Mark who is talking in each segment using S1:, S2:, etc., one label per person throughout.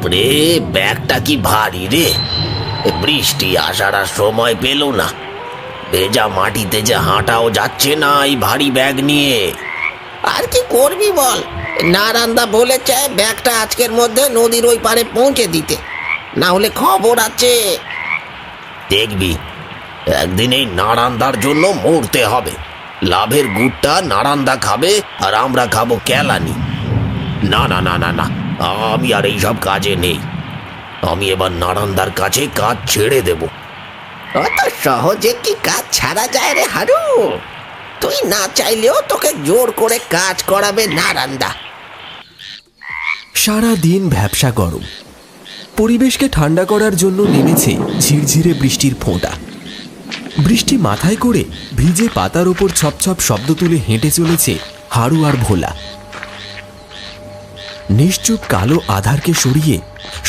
S1: বাপরে, ব্যাগটা কি ভারী রে! বৃষ্টি আসার আর সময় পেল না। ভেজা মাটিতে যে হাঁটাও যাচ্ছে না এই ভারী ব্যাগ নিয়ে।
S2: আর কি করবি বল, নারান্দা বলেছে ব্যাগটা আজকের মধ্যে নদীর ওই পারে পৌঁছে দিতে, না হলে খবর আছে।
S1: দেখবি একদিন এই নারান্দার জন্য মরতে হবে। লাভের গুড়টা নারান্দা খাবে আর আমরা খাবো কেলানি। না না না না না, আমি আর এইসব কাজে নেই। আমি এবার নারান্দার কাছে কাজ ছেড়ে দেব।
S2: অত সহজে কি কাজ ছাড়া যায় রে হারু? তুই না চাইলেও তোকে জোর করে কাজ করাবে নারান্দা।
S3: সারা দিন ভ্যাপসা গরম, পরিবেশকে ঠান্ডা করার জন্য নেমেছে ঝিরঝিরে বৃষ্টির ফোঁটা। বৃষ্টি মাথায় করে ভিজে পাতার ওপর ছপছপ শব্দ তুলে হেঁটে চলেছে হারু আর ভোলা। নিশ্চুপ কালো আধারকে সরিয়ে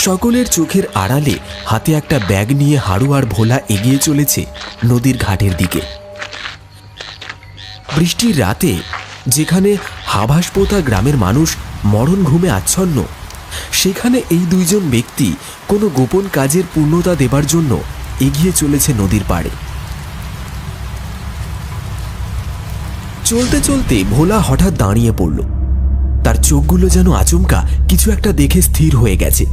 S3: সকলের চোখের আড়ালে হাতে একটা ব্যাগ নিয়ে হারু আর ভোলা এগিয়ে চলেছে নদীর ঘাটের দিকে। বৃষ্টির রাতে যেখানে হাভাসপোতা গ্রামের মানুষ মরণ ঘুমে আচ্ছন্ন, সেখানে এই দুইজন ব্যক্তি কোনো গোপন কাজের পূর্ণতা দেবার জন্য এগিয়ে চলেছে নদীর পাড়ে। চলতে চলতে ভোলা হঠাৎ দাঁড়িয়ে পড়ল। তার চোখগুলো যেন আচমকা কিছু একটা দেখে স্থির হয়ে গেছে।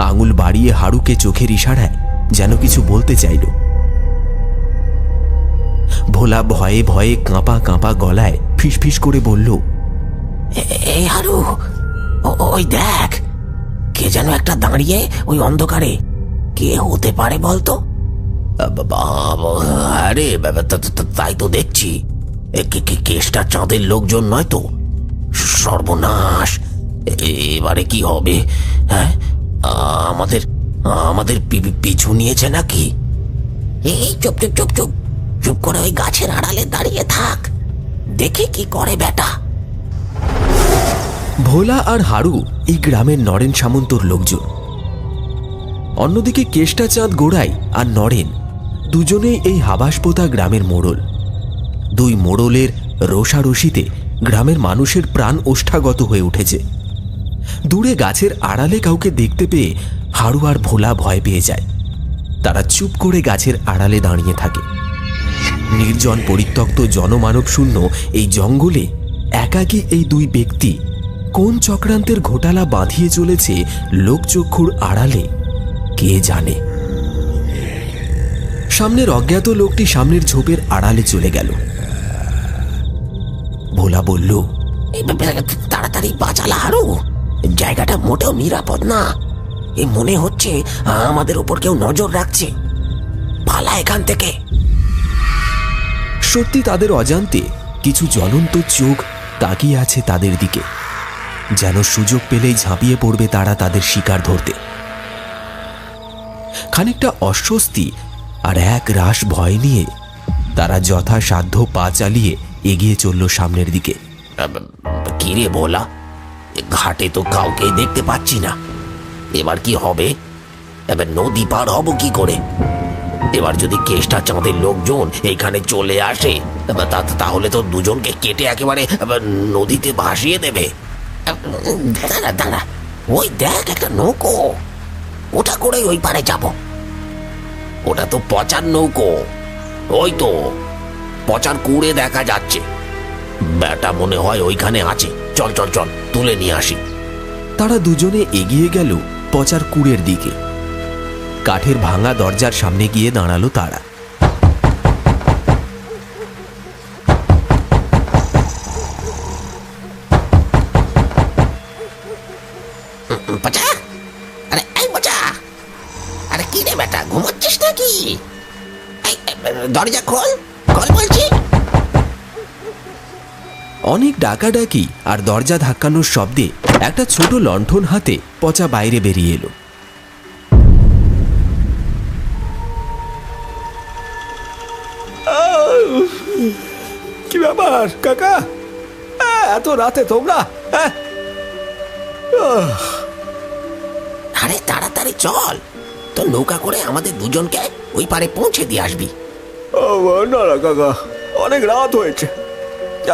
S3: আঙুল বাড়িয়ে হারুকে চোখের ইশারায় যেন কিছু বলতে চাইল। ভোলা ভয়ে ভয়ে কাঁপা কাঁপা গলায় ফিসফিস করে বলল,
S2: এই হারু, ওই দেখ, কে যেন একটা দাঁড়িয়ে ওই অন্ধকারে। কে হতে পারে বলতো?
S1: আরে তাই তো দেখছি। কেষ্টা চাঁদের লোকজন নয় তো? সর্বনাশ, এবারে কি হবে? হ্যাঁ, আমাদের আমাদের পিছু নিয়েছে নাকি?
S2: এই চুপ চুপ চুপ চুপ চুপ করে ওই গাছের আড়ালে দাঁড়িয়ে থাক, দেখে কি করে বেটা।
S3: ভোলা আর হারু এই গ্রামের নরেন সামন্তর লোকজন। অন্যদিকে কেষ্টা চাঁদ গোড়াই আর নরেন দুজনেই এই হাভাসপোতা গ্রামের মোড়ল। দুই মোড়লের রোষারশিতে গ্রামের মানুষের প্রাণ ওষ্ঠাগত হয়ে উঠেছে। দূরে গাছের আড়ালে কাউকে দেখতে পেয়ে হারু আর ভোলা ভয় পেয়ে যায়। তারা চুপ করে গাছের আড়ালে দাঁড়িয়ে থাকে। নির্জন পরিত্যক্ত জনমানব শূন্য এই জঙ্গলে একাকী এই দুই ব্যক্তি কোন চক্রান্তের ঘোটালা বাঁধিয়ে চলেছে লোকচক্ষুর আড়ালে কে জানে। সামনের অজ্ঞাত লোকটি সামনের ঝোপের আড়ালে চলে গেল। ভোলা বলল,
S2: তাড়াতাড়ি বাঁচালা হারু, জায়গাটা মোটেও নিরাপদ না। এ মনে হচ্ছে আমাদের উপর কেউ নজর রাখছে, পালা এখান থেকে।
S3: সত্যি তাদের অজান্তে কিছু জ্বলন্ত চোখ তাকিয়ে আছে তাদের দিকে, যেন সুযোগ পেলেই ঝাঁপিয়ে পড়বে তারা তাদের শিকার ধরতে। খানিকটা অস্বস্তি আর এক রাশ ভয় নিয়ে তারা যথাসাধ্য পা চালিয়ে এগিয়ে চলল সামনের দিকে।
S1: কিরে ভোলা, ঘাটে তো কাউকে দেখতে পাচ্ছি না। এবার কি হবে? এবার নদী পার হব কি করে? এবার যদি কেষ্টা চাঁদের লোকজন এইখানে চলে আসে, তাহলে তো দুজনকে কেটে একেবারে নদীতে ভাসিয়ে দেবে।
S2: দাঁড়া দাঁড়া, ওই দেখ একটা নৌকো, ওটা করে ওই পারে যাব।
S1: ওটা তো পচার নৌকো। ওই তো পচার কুড়ে দেখা যাচ্ছে। ব্যাটা মনে হয় ওইখানে আছে। চল চল চল, তুলে নিয়ে আসি।
S3: তারা দুজনে এগিয়ে গেল পচার কুড়ের দিকে। কাঠের ভাঙা দরজার সামনে গিয়ে দাঁড়ালো তারা।
S2: বাঁচা, আরে এই বাঁচা, আরে কি রে বেটা, ঘুমাচ্ছিস নাকি? দরজা খোল, খোল বলছি।
S3: অনেক ডাকাডাকি আর দরজা ধাক্কানোর শব্দে একটা ছোট লণ্ঠন হাতে পচা বাইরে বেরিয়ে এলো।
S4: কি ব্যাপার কাকা, এত রাতে তোমরা?
S2: আরে তাড়াতাড়ি চল, তো নৌকা করে আমাদের দুজনকে ওই পারে পৌঁছে দিয়ে আসবি।
S4: না না কাকা, অনেক রাত হয়েছে,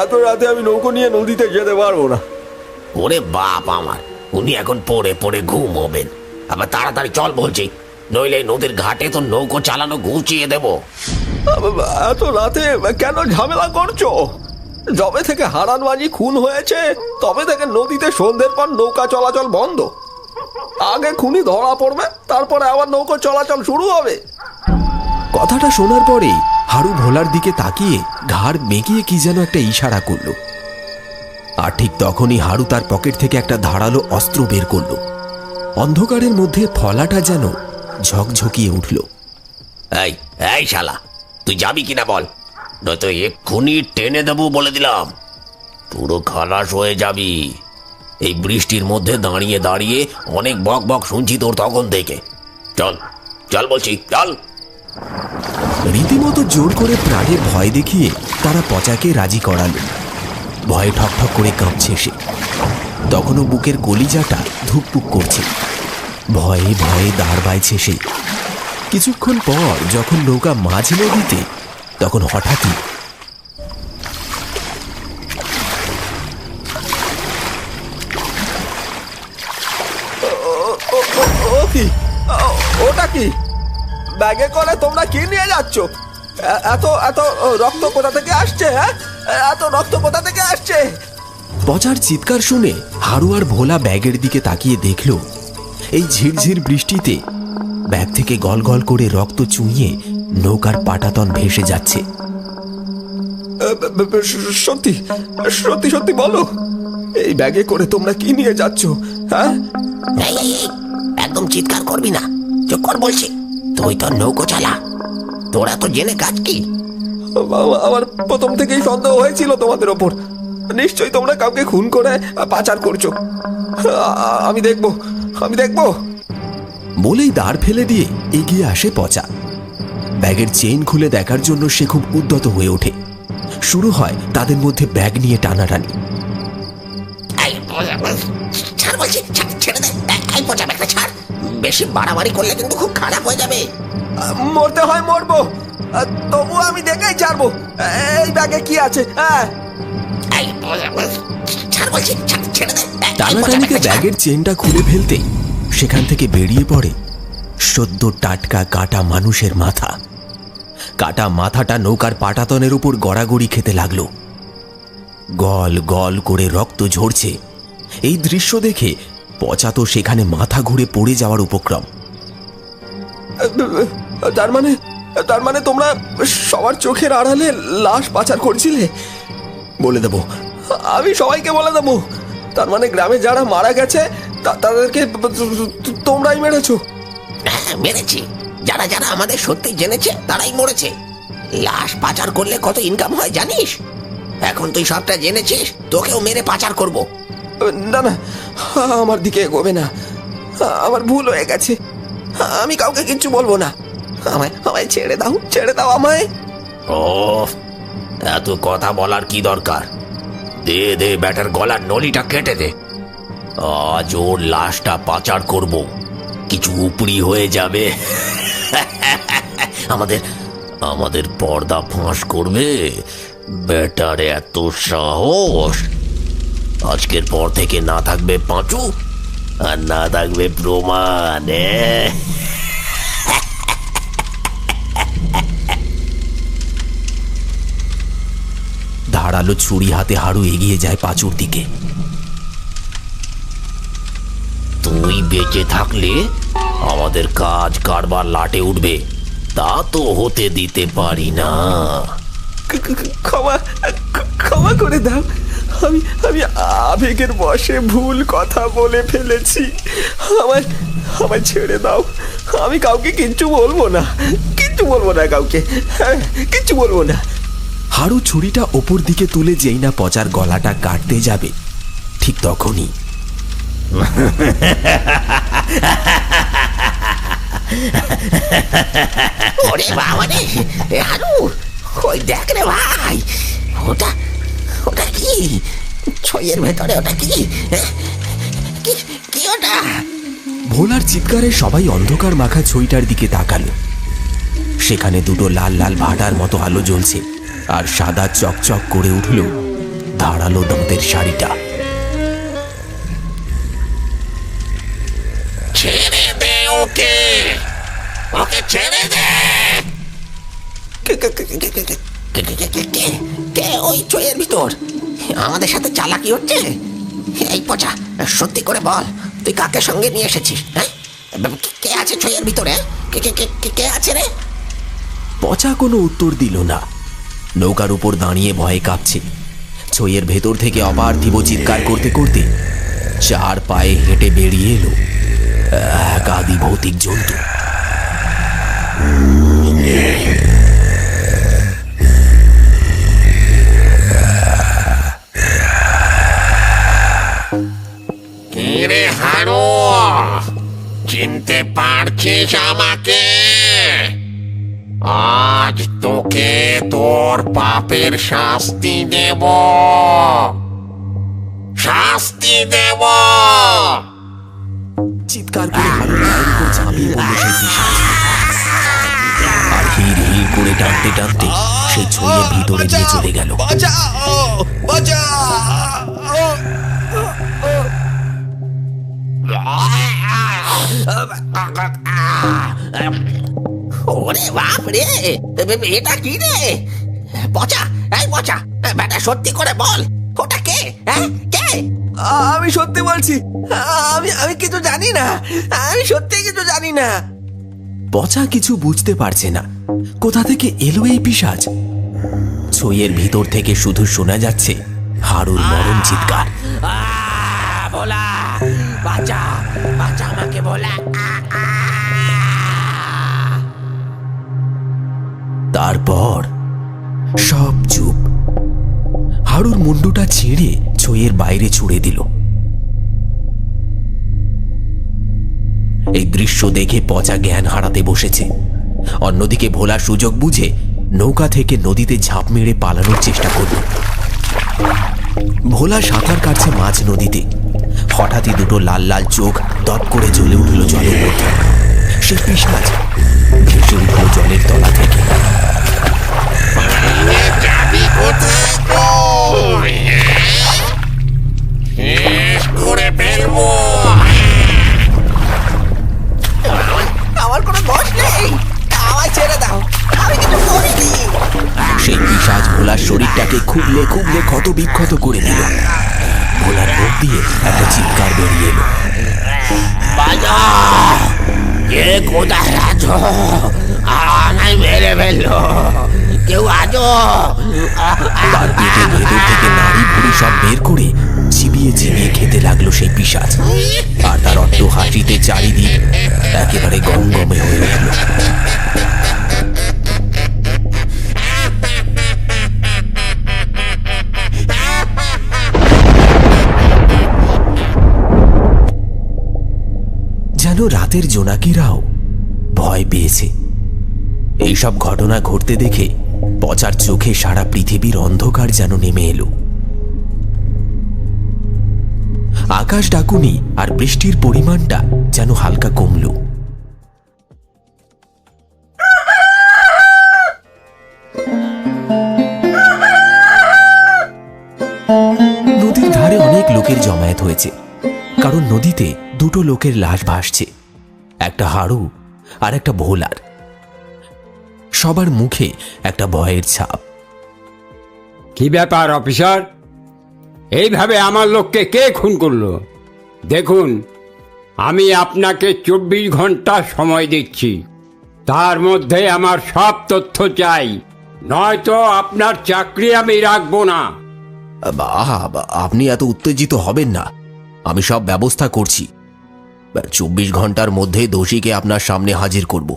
S4: এত রাতে আমি নৌকো নিয়ে নদীতে যেতে পারবো না।
S1: ওরে বাপ আমার, উনি এখন পড়ে পড়ে ঘুম হবেন। আবার তাড়াতাড়ি চল বলছি, নইলে নদীর ঘাটে তো নৌকো চালানো ঘুচিয়ে দেবো।
S4: এত রাতে কেন ঝামেলা করছো? যবে থেকে হারানবাজি খুন হয়েছে তবে থেকে নদীতে সন্ধ্যের পর নৌকা চলাচল বন্ধ। আগে খুনি ধরা পড়বে, তারপরে আবার নৌকো চলাচল শুরু হবে।
S3: কথাটা শোনার পরেই হারু ভোলার দিকে তাকিয়ে ঘাড় বেঁকিয়ে কি যেন একটা ইশারা করল। আর ঠিক তখনই হারু তার পকেট থেকে একটা ধারালো অস্ত্র বের করল। অন্ধকারের মধ্যে ফলাটা যেন ঝকঝকিয়ে উঠল।
S1: এই এই শালা, তুই যাবি কিনা বল, নয়তো এক্ষুনি টেনে দেবো বলে দিলাম। পুরো খালাস হয়ে যাবি। এই বৃষ্টির মধ্যে দাঁড়িয়ে দাঁড়িয়ে অনেক বক বক শুনছি তোর তখন থেকে। চল চল বলছি, চল।
S3: রীতিমতো জোর করে প্রাণের ভয় দেখিয়ে তারা পচাকে রাজি করালো। ভয়ে ঠকঠক করে কাঁপছে সে, তখনও বুকের কলিজাটা ধুকপুক করছে। ভয়ে ভয়ে দাঁড় বাইছে সে। কিছুক্ষণ পর যখন নৌকা মাঝ নদীতে, তখন হঠাৎই
S4: ও কি? ওটা কি? ব্যাগে করে তোমরা কি নিয়ে যাচ্ছ? এত এত রক্ত কোথা থেকে আসছে? হ্যাঁ, এত রক্ত কোথা থেকে আসছে?
S3: পচার চিৎকার শুনে হারু আর ভোলা ব্যাগের দিকে তাকিয়ে দেখল, এই ঝিরঝির বৃষ্টিতে ব্যাগ থেকে গল গল করে রক্ত চুইয়ে নৌকার পাটাতন ভেসে যাচ্ছে।
S4: সত্যি সত্যি সত্যি বলো, এই ব্যাগে করে তোমরা কি নিয়ে যাচ্ছ? হ্যাঁ,
S2: এই, এই, এই, একদম চিৎকার করবি না, চুপ কর বলছি। তুই তো নৌকো চালা, তোরা তো জেনে কাজ কি?
S4: আমার প্রথম থেকেই সন্দেহ হয়েছিল তোমাদের ওপর। নিশ্চয়ই তোমরা কাউকে খুন করে পাচার করছো। আমি দেখবো, আমি দেখবো।
S3: বলেই দাঁড় ফেলে দিয়ে এগিয়ে আসে পচা। ব্যাগের চেইন খুলে দেখার জন্য সে খুব উদ্যত হয়ে ওঠে। শুরু হয় তাদের মধ্যে ব্যাগ নিয়ে টানাটানি।
S2: এই, ছাড় বলছি, ছেড়ে দে। এই পচা ব্যাগটা ছাড়, বেশি বাড়াবাড়ি করলে কিন্তু খুব খারাপ হয়ে যাবে।
S4: মরতে হয় মরবো, তবু আমি দেখেই ছাড়বো। এই ব্যাগে কি আছে? হ্যাঁ,
S2: এই, ছাড় বলছি, ছেড়ে দে।
S3: টানাটানিতে ব্যাগের চেনটা খুলে ফেলতেই সেখান থেকে বেরিয়ে পড়ে সদ্য টাটকা কাটা মানুষের মাথা। কাটা মাথাটা নৌকার পাটাতনের উপর গড়াগড়ি খেতে লাগলো। গল গল করে রক্ত ঝরছে। এই দৃশ্য দেখে পচা তো সেখানে মাথা ঘুরে পড়ে যাওয়ার উপক্রম।
S4: তার মানে তোমরা সবার চোখের আড়ালে লাশ পাচার করছিলে? বলে দেবো, আমি সবাইকে বলে দেবো। তার মানে গ্রামে যারা মারা গেছে তাদেরকে তোমরাই মেরেছো?
S2: হ্যাঁ, মেরেছি। যারা যারা আমাদের সত্যি জেনেছে তারাই মরেছে। লাশ পাচার করলে কত ইনকাম হয় জানিস? এখন তুই সবটা জেনেছিস, তোকেও মেরে পাচার করব।
S4: না না, আমার দিকে এগোবে না। আমার ভুল হয়ে গেছে, আমি কাউকে কিচ্ছু বলবো না। আমায় আমায় ছেড়ে দাও, ছেড়ে দাও আমায়।
S1: ও, এত কথা বলার কি দরকার? দে দে ব্যাটার গলার নলিটা কেটে দে। আজ ওর লাশটা পাচার করব, কিছু উপরি হয়ে যাবে। আমাদের আমাদের পর্দা ফাঁস করবে। বেটার এত সাহস! আজকের পর থেকে না থাকবে পাঁচু, আর না থাকবে প্রমাণ।
S3: ধারালো ছুরি হাতে হারু এগিয়ে যায় পাঁচুর দিকে।
S1: তুই বেঁচে থাকলে আমাদের কাজ কারবার লাটে উঠবে, তা তো হতে দিতে পারি না।
S4: ক্ষমা ক্ষমা করে দাও, আমি আমি আবেগের বশে ভুল কথা বলে ফেলেছি। আমায় আমায় ছেড়ে দাও, আমি কাউকে কিচ্ছু বলবো না, কিচ্ছু বলবো না কাউকে। হ্যাঁ, কিচ্ছু বলবো না।
S3: হারু ছুরিটা ওপর দিকে তুলে যেই না পচার গলাটা কাটতে যাবে, ঠিক তখনই
S2: ওরে বাবা রে, হারু, ওই দেখ রে ভাই, ওটা ওটা কি? ছইয়ের ভেতরে ওটা কি? কি কি ওটা?
S3: ভোলার চিৎকারে সবাই অন্ধকার মাখা ছইটার দিকে তাকালো। সেখানে দুটো লাল লাল ভাটার মতো আলো জ্বলছে, আর সাদা চকচক করে উঠল ধারালো দাঁতের শাড়িটা।
S1: ওকে ছেড়ে দে।
S2: কে ওই চইয়ের ভিতর? আমাদের সাথে চালাকি হচ্ছে? এই পচা, সত্যি করে বল, তুই কাকে সঙ্গে নিয়ে এসেছিস? হ্যাঁ, কে আছে চইয়ের ভিতরে? কে আছে রে?
S3: পচা কোনো উত্তর দিল না। নৌকার উপর দাঁড়িয়ে ভয়ে কাঁপছে। ছইয়ের ভেতর থেকে অপার্থিব চিৎকার করতে করতে 4 পায়ে হেঁটে বেরিয়ে এলো এক আদি ভৌতিক জন্তু।
S1: রে হারু, চিনতে পারছিস আমাকে? আজ তোকে তোর পাপের শাস্তি দেব, শাস্তি দেব।
S3: চিৎকার করে হারুর গায়ের উপর ঝাঁপিয়ে পড়ল সেই পিশাচ। আর হির হির করে টানতে টানতে সেই ছইয়ের ভিতরে নিয়ে চলে গেল।
S2: ওরে বাপ রে, এটা কি রে? পচা, এই পচা, বেটা সত্যি করে বল, ওটা কে? হ্যাঁ, কে?
S4: আমি সত্যি বলছি, আমি কিছু জানি না, আমি সত্যি কিছু জানি না।
S3: পচা কিছু বুঝতে পারছে না কোথা থেকে এলো এই পিশাচ। ছইয়ের ভিতর থেকে শুধু শোনা যাচ্ছে হারুর মরণ চিৎকার।
S2: ভোলা, বাঁচা, বাঁচা আমাকে ভোলা।
S3: তারপর সব চুপ। হারুর মুন্ডুটা ছিঁড়ে ছইয়ের বাইরে ছুড়ে দিল। এই দৃশ্য দেখে পচা জ্ঞান হারাতে বসেছে। অন্যদিকে ভোলা সুযোগ বুঝে নৌকা থেকে নদীতে ঝাঁপ মেরে পালানোর চেষ্টা করল। ভোলা সাঁতার কাটছে মাঝ নদীতে। হঠাৎই দুটো লাল লাল চোখ দপ করে জ্বলে উঠল জলের মধ্যে। সে পিশাচ ভেসে উঠল জলের তলা থেকে।
S1: যাবি কোথায় তুই? শেষ করে ফেলবো।
S2: আমার কোনো দোষ নেই, আমায় ছেড়ে দাও, আমি কিছু করিনি।
S3: সেই পিশাচ ভোলার শরীরটাকে খুবলে খুবলে ক্ষত বিক্ষত করে দিল। ভোলার মুখ দিয়ে একটা চিৎকার বেরিয়ে এলো।
S2: কে কোথায় আছো? আমায় মেরে ফেললো, কেউ আছো?
S3: তার পেটের ভেতর থেকে নাড়ি ভুড়ি সব বের করে চিবিয়ে চিবিয়ে খেতে লাগলো সেই পিশাচ। আর তার অট্ট হাসিতে চারিদিক একেবারে গমগমে হয়ে উঠল। যেন রাতের জোনাকিরাও ভয় পেয়েছে। এইসব ঘটনা ঘটতে দেখে পচার চোখে সারা পৃথিবীর অন্ধকার যেন নেমে এলো। আকাশ ডাকুনি আর বৃষ্টির পরিমাণটা যেন হালকা কমল। নদীর ধারে অনেক লোকের জমায়েত হয়েছে, কারণ নদীতে দুটো লোকের লাশ ভাসছে, একটা হারু আর একটা ভোলার। সবার মুখে একটা ভয়ের ছাপ।
S5: কি ব্যাপার অফিসার, এইভাবে আমার লোককে কে খুন করলো? দেখুন, আমি আপনাকে 24 ঘন্টা সময় দিচ্ছি, তার মধ্যে আমার সব তথ্য চাই, নয়তো আপনার চাকরি আমি রাখবো না।
S3: আপনি এত উত্তেজিত হবেন না, আমি সব ব্যবস্থা করছি। 24 ঘন্টার মধ্যে দোষীকে আপনার সামনে হাজির করব।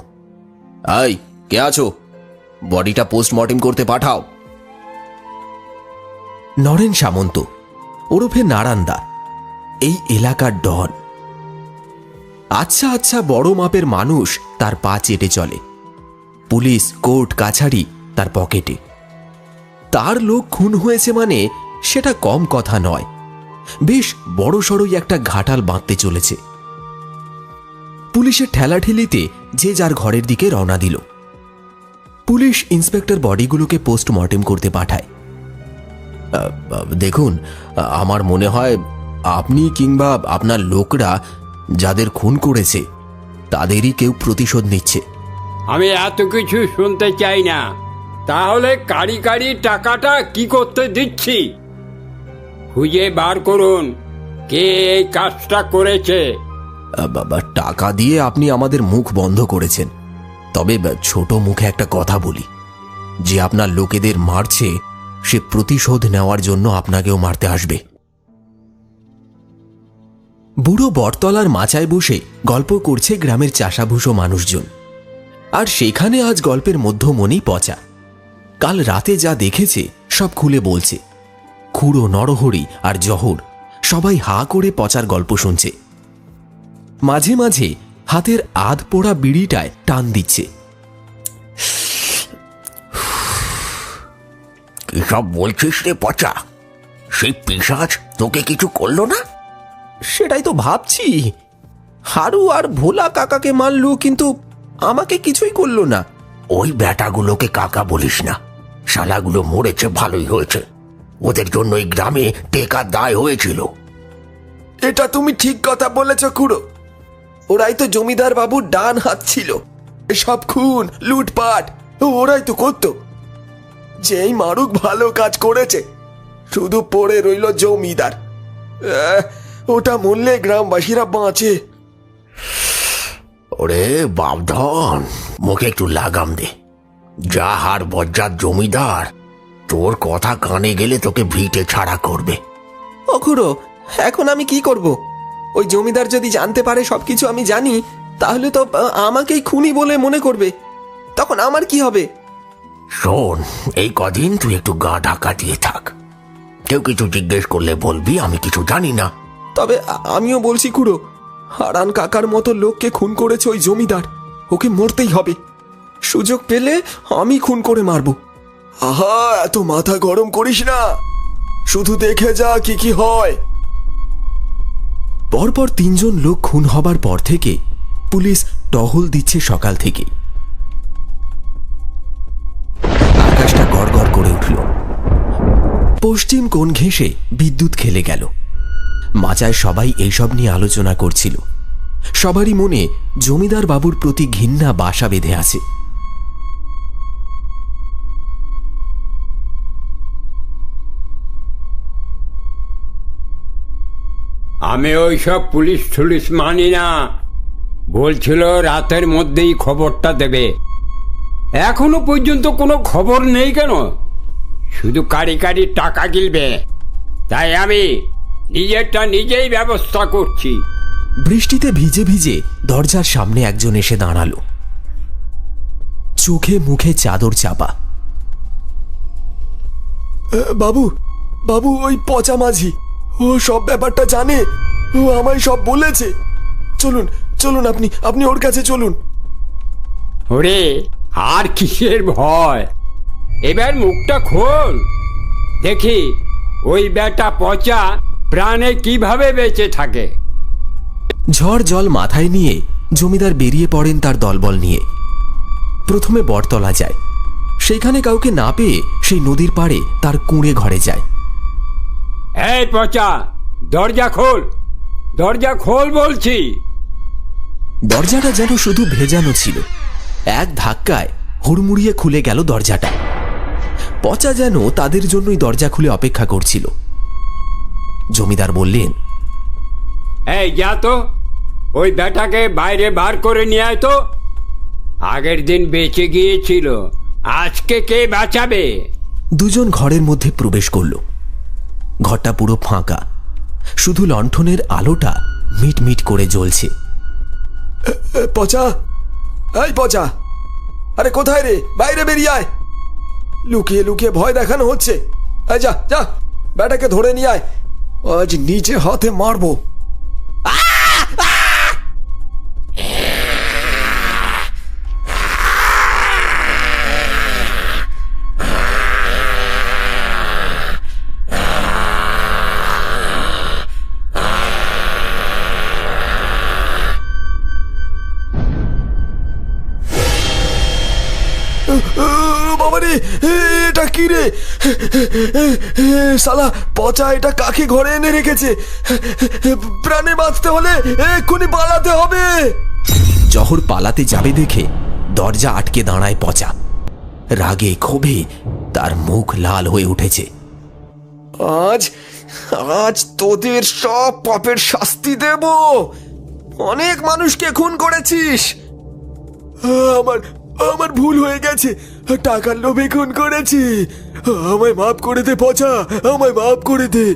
S3: এই, কে আছো? বডিটা পোস্টমর্টেম করতে পাঠাও। নরেন সামন্ত ওরফে নারান্দা এই এলাকার ডন। আচ্ছা আচ্ছা বড় মাপের মানুষ তার পা চেটে চলে। পুলিশ, কোর্ট কাছারি তার পকেটে। তার লোক খুন হয়েছে মানে সেটা কম কথা নয়। বেশ বড় সড়ই একটা ঘাটাল বাঁধতে চলেছে। পুলিশের ঠেলাঠেলিতে যে যার ঘরের দিকে রওনা দিল। পুলিশ ইন্সপেক্টর বডিগুলোকে পোস্টমর্টেম করতে পাঠায়। দেখুন, আমার মনে হয় আপনি কিংবা আপনার লোকরা যাদের খুন করেছে তাদেরই কেউ প্রতিশোধ নিচ্ছে।
S5: আমি এত কিছু শুনতে চাই না। তাহলে কারি কারি টাকাটা কি করতে দিচ্ছি? খুঁজে বার করুন কে এই কাজটা করেছে।
S3: বাবা, টাকা দিয়ে আপনি আমাদের মুখ বন্ধ করেছেন। তবে ছোট মুখে একটা কথা বলি, যে আপনার লোকেদের মারছে সে প্রতিশোধ নেওয়ার জন্য আপনাকেও মারতে আসবে। বুড়ো বটতলার মাচায় বসে গল্প করছে গ্রামের চাষাভুষো মানুষজন। আর সেখানে আজ গল্পের মধ্যমণি পচা। কাল রাতে যা দেখেছে সব খুলে বলছে। খুড়ো, নরহরি আর জহর সবাই হা করে পচার গল্প শুনছে। মাঝে মাঝে হাতের আধ পোড়া বিড়িটায় টান দিচ্ছে।
S1: এসব বলছিস রে পচা? সেই পিশাচ তোকে কিছু করলো না?
S4: সেটাই তো ভাবছি। হারু আর ভোলা কাকাকে মারলো, কিন্তু আমাকে কিছুই করলো না।
S1: ওই ব্যাটাগুলোকে কাকা বলিস না, শালাগুলো মরেছে ভালোই হয়েছে। ওদের জন্য এই গ্রামে টেকা দায় হয়েছিল।
S4: এটা তুমি ঠিক কথা বলেছ খুড়ো। ওরাই তো জমিদার বাবুর ডান হাত ছিল। সব খুন লুটপাট ওরাই তো করতো। যেই মারুক ভালো কাজ করেছে, শুধু পড়ে রইল জমিদার। ওটা মরলে গ্রামবাসীরা বাঁচে।
S1: ওরে বাপধন, মুখে একটু লাগাম দে। যা হার বজ্জাত জমিদার, তোর কথা কানে গেলে তোকে ভিটে ছাড়া করবে।
S4: ও খুড়ো, এখন আমি কি করব? ওই জমিদার যদি জানতে পারে সবকিছু আমি জানি, তাহলে তো আমাকেই খুনি বলে মনে করবে। তখন আমার কি হবে?
S1: শোন, এই কদিন তুই একটু গা ঢাকা দিয়ে থাক। কেউ কিছু জিজ্ঞেস করলে বলবি আমি কিছু জানি না।
S4: তবে আমিও বলছি খুড়ো, হারান কাকার মতো লোককে খুন করেছে ওই জমিদার। ওকে মরতেই হবে। সুযোগ পেলে আমি খুন করে মারব। আহা, এত মাথা গরম করিস না, শুধু দেখে যা কি কি হয়।
S3: পরপর 3 জন লোক খুন হবার পর থেকে পুলিশ টহল দিচ্ছে সকাল থেকে। আকাশটা গড়গড় করে উঠল। পশ্চিম কোণ ঘেঁষে বিদ্যুৎ খেলে গেল। মাচায় সবাই এইসব নিয়ে আলোচনা করছিল। সবারই মনে জমিদার বাবুর প্রতি ঘৃণা বাসা বেঁধে আছে।
S5: আমি ওইসব পুলিশ টুলিশ মানি না। বলছিল রাতের মধ্যেই খবরটা দেবে। এখনো পর্যন্ত কোনো খবর নেই কেন? শুধু কারি কারি টাকা গিলবে। তাই আমি নিজেরটা নিজেই ব্যবস্থা করছি।
S3: বৃষ্টিতে ভিজে ভিজে দরজার সামনে একজন এসে দাঁড়ালো, চোখে মুখে চাদর চাপা।
S4: বাবু, বাবু, ওই পচা মাঝি, ও সব ব্যাপারটা জানে। ও আমায় সব বলেছে। চলুন চলুন, আপনি ওর কাছে চলুন।
S5: ওরে, আর কিসের ভয়? এবার মুখটা খোল, দেখি ওই বেটা পচা প্রাণে কিভাবে বেঁচে থাকে।
S3: ঝড় জল মাথায় নিয়ে জমিদার বেরিয়ে পড়েন তার দলবল নিয়ে। প্রথমে বটতলা যায়। সেখানে কাউকে না পেয়ে সেই নদীর পাড়ে তার কুঁড়ে ঘরে যায়।
S5: এই পচা, দরজা খোল, দরজা খোল বলছি।
S3: দরজাটা যেন শুধু ভেজানো ছিল। এক ধাক্কায় হুড়মুড়িয়ে খুলে গেল দরজাটা। পচা যেন তাদের জন্যই দরজা খুলে অপেক্ষা করছিল। জমিদার বললেন,
S5: এই যা তো, ওই বেটাকে বাইরে বার করে নিয়ে আয় তো। আগের দিন বেঁচে গিয়েছিল, আজকে কে বাঁচাবে?
S3: 2 জন ঘরের মধ্যে প্রবেশ করল। ঘরটা পুরো ফাঁকা, শুধু লণ্ঠনের আলোটা মিটমিট করে জ্বলছে।
S4: পচা, এই পচা, আরে কোথায় রে? বাইরে বেরিয়ে আয়। লুকিয়ে লুকিয়ে ভয় দেখানো হচ্ছে। যা যা, ব্যাটাকে ধরে নিয়ে আয়। আজ নিচে হাতে মারবো। বাবারে, এটা কি রে? শালা পচা এটা কাকে ঘরে এনে রেখেছে? প্রাণে বাঁচতে হলে এক্ষুনি পালাতে হবে।
S3: জহর পালাতে যাবে দেখে দরজা আটকে দাঁড়ায় পচা। রাগে ক্ষোভে তার মুখ লাল হয়ে উঠেছে।
S4: আজ আজ তোদের সব পাপের শাস্তি দেব। অনেক মানুষকে খুন করেছিস। আমার আমার ভুল হয়ে গেছে, টাকার লোভে খুন করেছি। আমায় মাফ করে দে পচা, আমায় মাফ করে দে।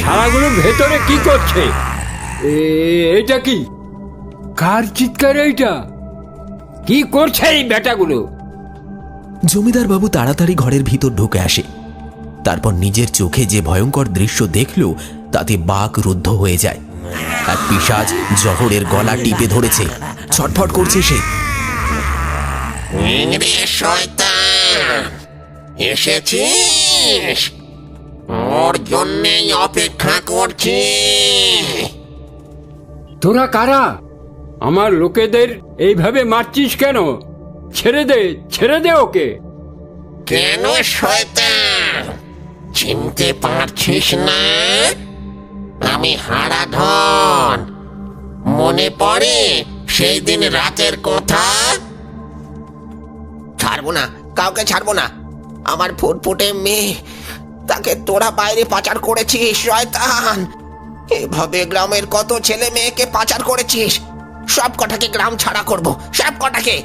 S5: শালাগুলো ভেতরে কি করছে? এটা কি? কার চিৎকার এইটা? কি করছে এই বেটাগুলো?
S3: জমিদার বাবু তাড়াতাড়ি ঘরের ভিতর ঢুকে আসে। তারপর নিজের চোখে যে ভয়ঙ্কর দৃশ্য দেখল তাতে বাক রুদ্ধ হয়ে যায়। এক পিশাচ জহরের গলা টিপে ধরেছে, ছটফট করছে সে।
S2: রে শয়তান, এসেছিস? ওর জন্যেই অপেক্ষা করছি।
S5: তোরা কারা? আমার লোকেদের এইভাবে মারছিস কেন? ছেড়ে দে, ছেড়ে দে ওকে।
S2: কেন শয়তান, চিনতে পারছিস না? আমি হারাধন। মনে পড়ে সেই দিন রাতের কথা? ছাড়বো না, কাউকে ছাড়বো না। আমার ফুটফুটে মেয়ে, তাকে তোরা বাইরে পাচার করেছিস শয়তান। এভাবে গ্রামের কত ছেলে মেয়েকে পাচার করেছিস। সব কটাকে গ্রাম ছাড়া করব, সব কটাকে।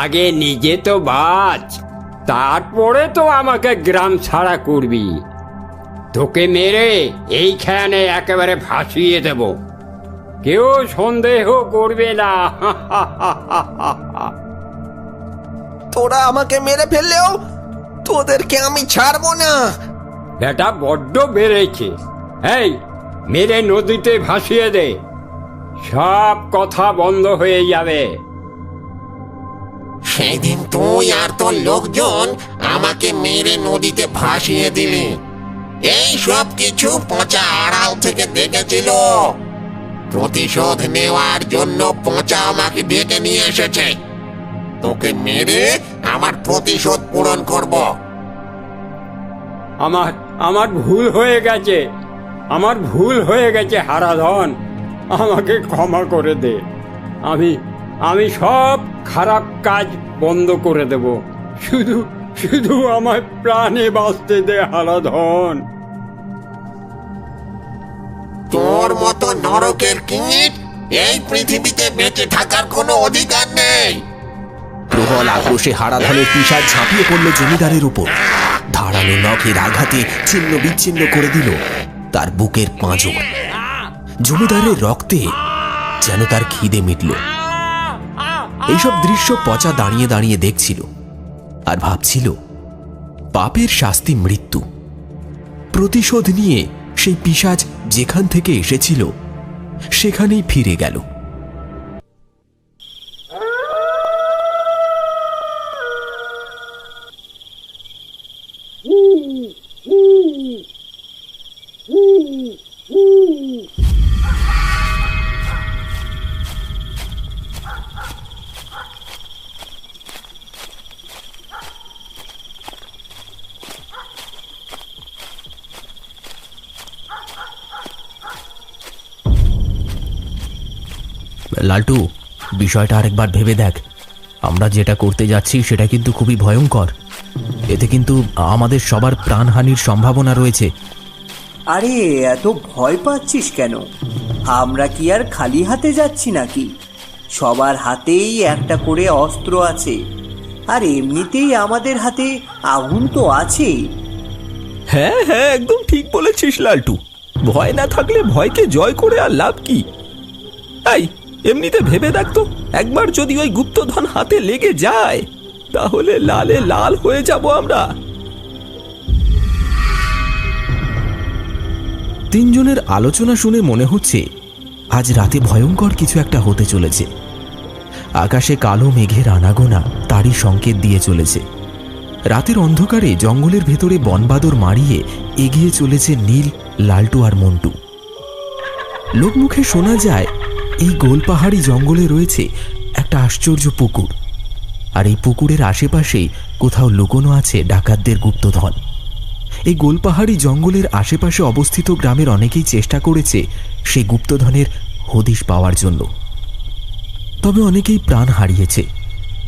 S5: আগে নিজে তো বাঁচ, তারপরে তো আমাকে গ্রাম ছাড়া করবি। তোকে মেরে এইখানে একেবারে ভাসিয়ে দেব, কেউ সন্দেহ করবে না।
S2: তোরা আমাকে মেরে ফেললেও তোদেরকে আমি ছাড়বো না।
S5: বেটা বড্ড বেড়েছে। এই, মেরে নদীতে ভাসিয়ে দে, সব কথা বন্ধ হয়ে যাবে।
S2: সেদিন তুই আর তোর লোকজন আমাকে মেরে নদীতে ভাসিয়ে দিলি। এই সব কিছু পচা আড়াল থেকে দেখেছিল। প্রতিশোধ নেওয়ার জন্য পচা আমাকে ডেকে নিয়ে এসেছে। তোকে মেরে আমার প্রতিশোধ পূরণ করব।
S5: আমার ভুল হয়ে গেছে, আমার ভুল হয়ে গেছে হারাধন, আমাকে ক্ষমা করে দে। আমি সব খারাপ কাজ বন্ধ করে দেব, শুধু শুধু আমার প্রাণে বাঁচতে দে হারাধন।
S2: তোর মতো নরকের কীট এই পৃথিবীতে বেঁচে থাকার কোনো অধিকার নেই।
S3: প্রবল আক্রোশে হারাধনের পিশাচ ঝাঁপিয়ে পড়ল জমিদারের উপর। ধারালো নখের আঘাতে ছিন্ন বিচ্ছিন্ন করে দিল তার বুকের পাঁজর। জমিদারের রক্তে যেন তার খিদে মিটল। এইসব দৃশ্য পচা দাঁড়িয়ে দাঁড়িয়ে দেখছিল আর ভাবছিল, পাপের শাস্তি মৃত্যু। প্রতিশোধ নিয়ে সেই পিশাচ যেখান থেকে এসেছিল সেখানেই ফিরে গেল। লালটু, বিষয়টা আরেকবার ভেবে দেখ। আমরা যেটা করতে যাচ্ছি সেটা কিন্তু খুবই ভয়ঙ্কর। এতে কিন্তু আমাদের সবার প্রাণহানির সম্ভাবনা রয়েছে।
S6: আরে এত ভয় পাচ্ছিস কেন? আমরা কি আর খালি হাতে যাচ্ছি নাকি? সবার হাতেই একটা করে অস্ত্র আছে, আর এমনিতেই আমাদের হাতে আগুন তো আছেই।
S4: হ্যাঁ হ্যাঁ, একদম ঠিক বলেছিস লালটু। ভয় না থাকলে ভয়কে জয় করে আর লাভ কি? এই এমনিতে ভেবে দেখ তো, একবার যদি ওই গুপ্তধন হাতে লেগে যায় তাহলে লালে লাল হয়ে যাব আমরা।
S3: তিনজনের আলোচনা শুনে মনে হচ্ছে আজ রাতে ভয়ঙ্কর কিছু একটা হতে চলেছে। আকাশে কালো মেঘের আনাগোনা তারই সংকেত দিয়ে চলেছে। রাতের অন্ধকারে জঙ্গলের ভেতরে বনবাদর মারিয়ে এগিয়ে চলেছে নীল, লালটু আর মন্টু। লোকমুখে শোনা যায় এই গোলপাহাড়ি জঙ্গলে রয়েছে একটা আশ্চর্য পুকুর, আর এই পুকুরের আশেপাশেই কোথাও লুকোনো আছে ডাকাতদের গুপ্তধন। এই গোলপাহাড়ি জঙ্গলের আশেপাশে অবস্থিত গ্রামের অনেকেই চেষ্টা করেছে সেই গুপ্তধনের হদিশ পাওয়ার জন্য। তবে অনেকেই প্রাণ হারিয়েছে,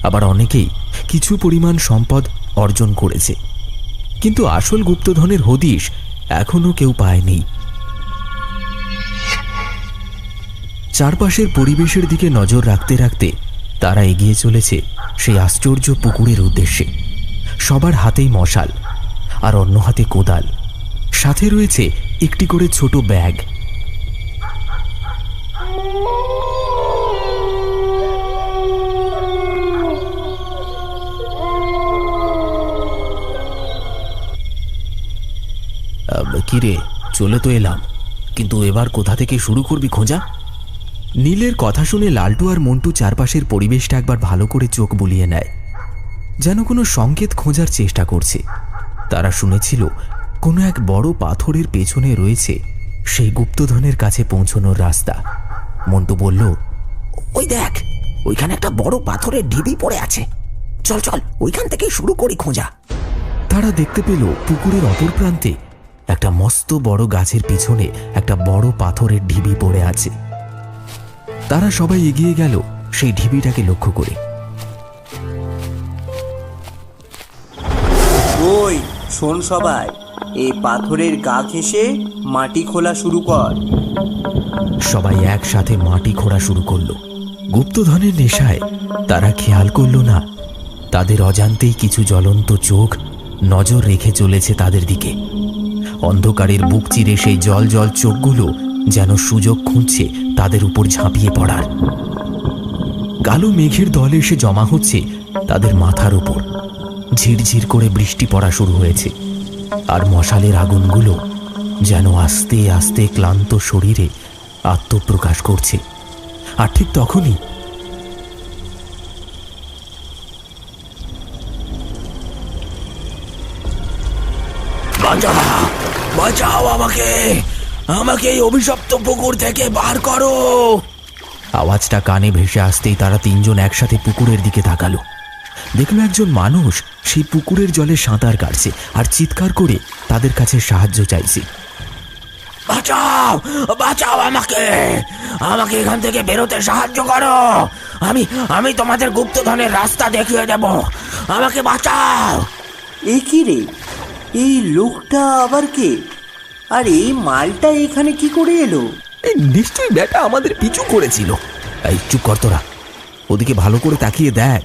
S3: আবার অনেকেই কিছু পরিমাণ সম্পদ অর্জন করেছে, কিন্তু আসল গুপ্তধনের হদিশ এখনো কেউ পায়নি। চারপাশের পরিবেশের দিকে নজর রাখতে রাখতে তারা এগিয়ে চলেছে সেই আশ্চর্য পুকুরের উদ্দেশ্যে। সবার হাতেই মশাল, আর অন্য হাতে কোদাল, সাথে রয়েছে একটি করে ছোট ব্যাগ। কিরে, চলে তো এলাম, কিন্তু এবার কোথা থেকে শুরু করবি খোঁজা? নীলের কথা শুনে লালটু আর মন্টু চারপাশের পরিবেশটা একবার ভালো করে চোখ বুলিয়ে নেয়, যেন কোনো সংকেত খোঁজার চেষ্টা করছে। তারা শুনেছিল কোনো এক বড় পাথরের পেছনে রয়েছে সেই গুপ্তধনের কাছে পৌঁছানোর রাস্তা। মন্টু বলল,
S2: ওই দেখ, ওইখানে একটা বড় পাথরের ঢিবি পড়ে আছে। চল চল, ওইখান থেকেই শুরু করি খোঁজা।
S3: তারা দেখতে পেল পুকুরের অপর প্রান্তে একটা মস্ত বড় গাছের পিছনে একটা বড় পাথরের ঢিবি পড়ে আছে। তারা সবাই এগিয়ে গেল সেই ঢিবিটাকে লক্ষ্য করে।
S6: ওই শোন সবাই, এই পাথরের গা ঘেঁষে মাটি খোলা শুরু কর।
S3: সবাই একসাথে মাটি খোঁড়া শুরু করলো। গুপ্তধনের নেশায় তারা খেয়াল করল না তাদের অজান্তেই কিছু জ্বলন্ত চোখ নজর রেখে চলেছে তাদের দিকে। অন্ধকারের বুক চিরে সেই জল জল চোখগুলো যেন সুযোগ খুঁজছে তাদের উপর ঝাঁপিয়ে পড়ার। কালো মেঘের দল এসে জমা হচ্ছে তাদের মাথার উপর। ঝিরঝির করে বৃষ্টি পড়া শুরু হয়েছে, আর মশালের আগুনগুলো যেন আস্তে আস্তে ক্লান্ত শরীরে আত্মপ্রকাশ করছে। আর ঠিক তখনই
S1: বাঁচাও আমাকে, আমাকে এই অভিশপ্ত পুকুর থেকে বার করো।
S3: আওয়াজটা কানে ভেসে আসতেই তারা তিনজন একসাথে পুকুরের দিকে তাকালো। দেখলো একজন মানুষ সেই পুকুরের জলে সাঁতার কাটছে আর চিৎকার করে তাদের কাছে সাহায্য চাইছে।
S1: বাঁচাও, বাঁচাও আমাকে, আমাকে এখান থেকে বেরোতে সাহায্য করো। আমি তোমাদের গুপ্তধনের রাস্তা দেখিয়ে দেব, আমাকে বাঁচাও।
S6: এ কি রে, এই লোকটা আবার কে? আর এই মালটা এখানে কি করে এলো?
S3: এই নিশ্চয়ই ব্যাটা আমাদের পিছু করেছিল। এই চুপ কর তোরা, ওদিকে ভালো করে তাকিয়ে দেখ,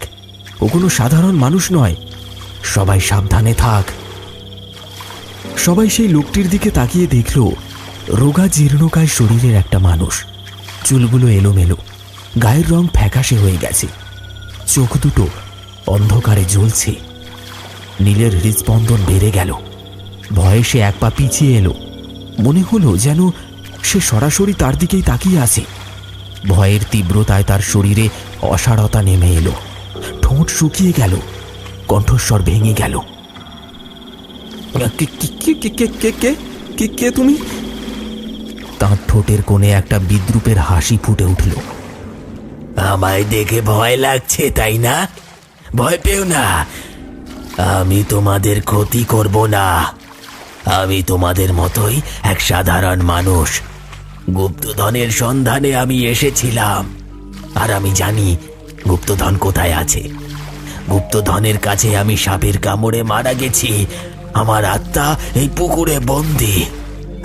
S3: ও কোনো সাধারণ মানুষ নয়। সবাই সাবধানে থাক। সবাই সেই লোকটির দিকে তাকিয়ে দেখল রোগা জীর্ণকায় শরীরের একটা মানুষ। চুলগুলো এলোমেলো, গায়ের রং ফ্যাকাশে হয়ে গেছে, চোখ দুটো অন্ধকারে জ্বলছে। নীলের হৃদস্পন্দন বেড়ে গেল। ভয়ে সে এক পা পিছিয়ে এলো। মনে হলো যেন সে সরাসরি তার দিকেই তাকিয়ে আছে। ভয়ের তীব্রতায় তার শরীরে অসাড়তা নেমে এলো, ঠোঁট শুকিয়ে গেল, কণ্ঠস্বর ভেঙে গেল। কে তুমি? তার ঠোঁটের কোণে একটা বিদ্রূপের হাসি ফুটে উঠল।
S1: আমায় দেখে ভয় লাগছে তাই না? ভয় পেও না, আমি তোমাদের ক্ষতি করব না। আমি তোমাদের মতোই এক সাধারণ মানুষ। গুপ্তধনের সন্ধানে আমি এসেছিলাম, আর আমি জানি গুপ্তধন কোথায় আছে। গুপ্তধনের কাছে আমি সাপের কামড়ে মারা গেছি। আমার আত্মা এই পুকুরে বন্দি।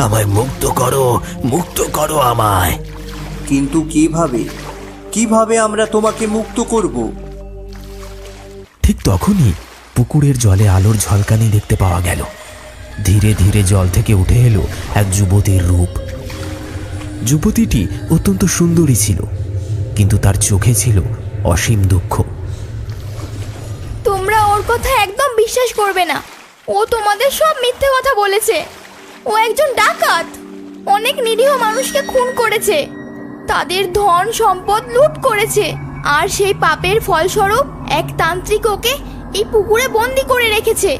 S1: আমায় মুক্ত করো, মুক্ত করো আমায়।
S6: কিন্তু কিভাবে আমরা তোমাকে মুক্ত করব?
S3: ঠিক তখনই পুকুরের জলে আলোর ঝলকানি দেখতে পাওয়া গেল। ধীরে ধীরে জল থেকে উঠে এলো এক যুবতীর রূপ। যুবতীটি অত্যন্ত সুন্দরী ছিল, কিন্তু তার চোখে ছিল অসীম দুঃখ।
S7: তোমরা ওর কথা একদম বিশ্বাস করবে না। ও তোমাদের সব মিথ্যে কথা বলেছে। ও একজন ডাকাত, অনেক নিরীহ মানুষকে খুন করেছে, তাদের ধন সম্পদ লুট করেছে, আর সেই পাপের ফলস্বরূপ এক তান্ত্রিক ওকে এই পুকুরে বন্দি করে রেখেছে।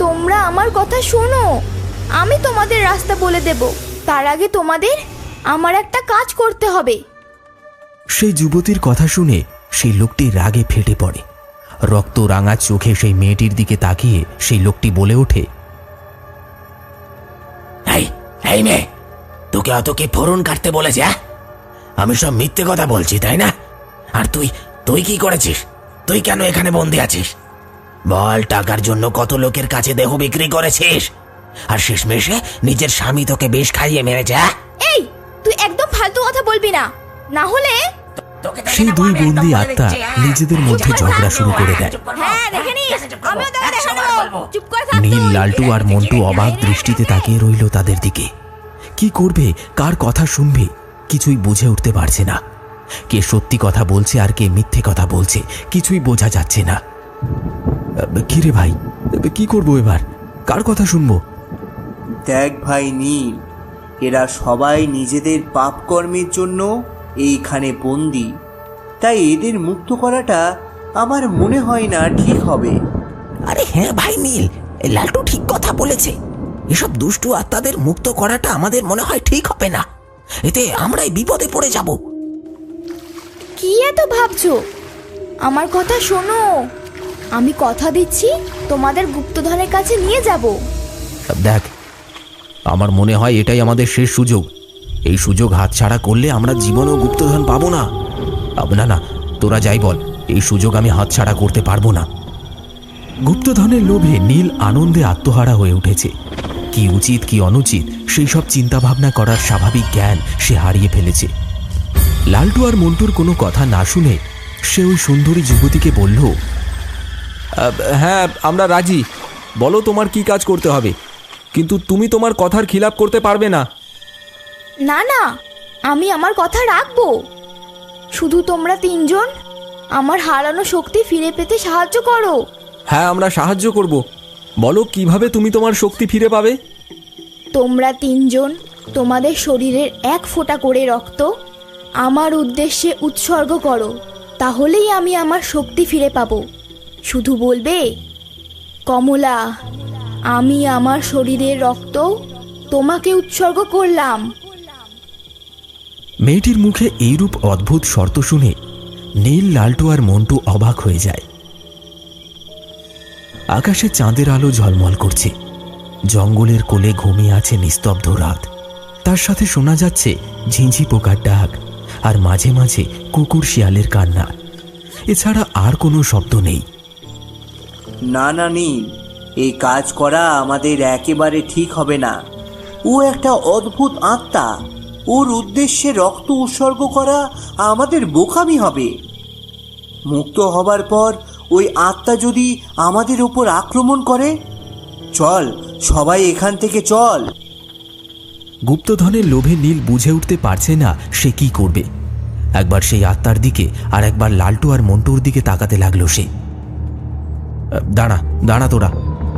S7: তোমরা আমার কথা শোনো, আমি তোমাদের রাস্তা বলে দেব। তার আগে তোমাদের আমার একটা কাজ করতে হবে।
S3: সেই যুবতীর কথা শুনে সেই লোকটি রাগে ফেটে পড়ে। রক্ত রাঙা চোখে সেই মেয়েটির দিকে তাকিয়ে সেই লোকটি বলে ওঠে,
S1: এই মেয়ে, তোকে অত কি ফোড়ন কাটতে বলেছে? আমি সব মিথ্যে কথা বলছি তাই না? আর তুই তুই কি করেছিস? তুই কেন এখানে বন্দি আছিস? বল, টাকার জন্য কত লোকের কাছে দেহ বিক্রি করেছিস, আর শেষমেশে নিজের স্বামী তোকে বিষ খাইয়ে মেরেছে।
S7: এই, তুই একদম ফালতু কথা বলবি না, না হলে
S3: সেই দুই বন্দি আত্মা নিজেদের মধ্যে ঝগড়া শুরু করে দেয়।
S7: হ্যাঁ দেখে নিস, আমিও তোকে দেখে নেবো। চুপ করে থাক
S3: নীল,
S7: তুই।
S3: লালটু আর মন্টু অবাক দৃষ্টিতে তাকিয়ে রইল তাদের দিকে। কি করবে, কার কথা শুনবে, কিছুই বুঝে উঠতে পারছে না। কে সত্যি কথা বলছে আর কে মিথ্যে কথা বলছে, কিছুই বোঝা যাচ্ছে না। কি রে ভাই, কি করবো এবার, কার কথা শুনবো?
S6: দেখ ভাই নীল, এরা সবাই নিজেদের পাপকর্মের জন্য এইখানে বন্দি, তাই এদের মুক্ত করাটা আমার মনে হয় না ঠিক হবে।
S2: আরে হ্যাঁ ভাই নীল, এই লালটু ঠিক কথা বলেছে। এসব দুষ্টু আত্মাদের মুক্ত করাটা আমাদের মনে হয় ঠিক হবে না। এতে আমরাই বিপদে পড়ে যাব।
S7: কি এত ভাবছো? আমার কথা শোনো, আমি কথা দিচ্ছি তোমাদের গুপ্তধনের কাছে নিয়ে যাব।
S3: দেখ, আমার মনে হয় এটাই আমাদের শেষ সুযোগ। এই সুযোগ হাতছাড়া করলে আমরা জীবনেও গুপ্তধন পাবো না। না না, তোরা যাই বল, এই সুযোগ আমি হাতছাড়া করতে পারবো না। গুপ্তধনের লোভে নীল আনন্দে আত্মহারা হয়ে উঠেছে। কি উচিত কি অনুচিত সেই সব চিন্তাভাবনা করার স্বাভাবিক জ্ঞান সে হারিয়ে ফেলেছে। লালটু আর মন্টুর কোনো কথা না শুনে সে ওই সুন্দরী যুবতীকে বলল,
S4: হ্যাঁ আমরা রাজি, বলো তোমার কি কাজ করতে হবে, কিন্তু তুমি তোমার কথার খিলাপ করতে পারবে না।
S7: না না, আমি আমার কথা রাখবো। শুধু তোমরা তিনজন আমার হারানো শক্তি ফিরে পেতে সাহায্য করো।
S4: হ্যাঁ আমরা সাহায্য করব, বলো কিভাবে তুমি তোমার শক্তি ফিরে পাবে।
S7: তোমরা তিনজন তোমাদের শরীরের এক ফোঁটা করে রক্ত আমার উদ্দেশ্যে উৎসর্গ করো, তাহলেই আমি আমার শক্তি ফিরে পাবো। শুধু বলবে, কমলা, আমি আমার শরীরের রক্ত তোমাকে উৎসর্গ করলাম।
S3: মেয়েটির মুখে এইরূপ অদ্ভুত শর্ত শুনে নীল, লালটু আর মন্টু অবাক হয়ে যায়। আকাশে চাঁদের আলো ঝলমল করছে। জঙ্গলের কোলে ঘুমিয়ে আছে নিস্তব্ধ রাত। তার সাথে শোনা যাচ্ছে ঝিঁঝি পোকার ডাক আর মাঝে মাঝে কুকুর শিয়ালের কান্না। এছাড়া আর কোনো শব্দ নেই।
S6: না না নীল, এই কাজ করা আমাদের একেবারে ঠিক হবে না। ও একটা অদ্ভুত আত্মা, ওর উদ্দেশ্যে রক্ত উৎসর্গ করা আমাদের বোকামি হবে। মুক্ত হবার পর ওই আত্মা যদি আমাদের ওপর আক্রমণ করে, চল সবাই এখান থেকে চল।
S3: গুপ্তধনের লোভে নীল বুঝে উঠতে পারছে না সে কি করবে। একবার সেই আত্মার দিকে আর একবার লালটু আর মন্টুর দিকে তাকাতে লাগলো সে। দাঁড়া দাঁড়া তোরা,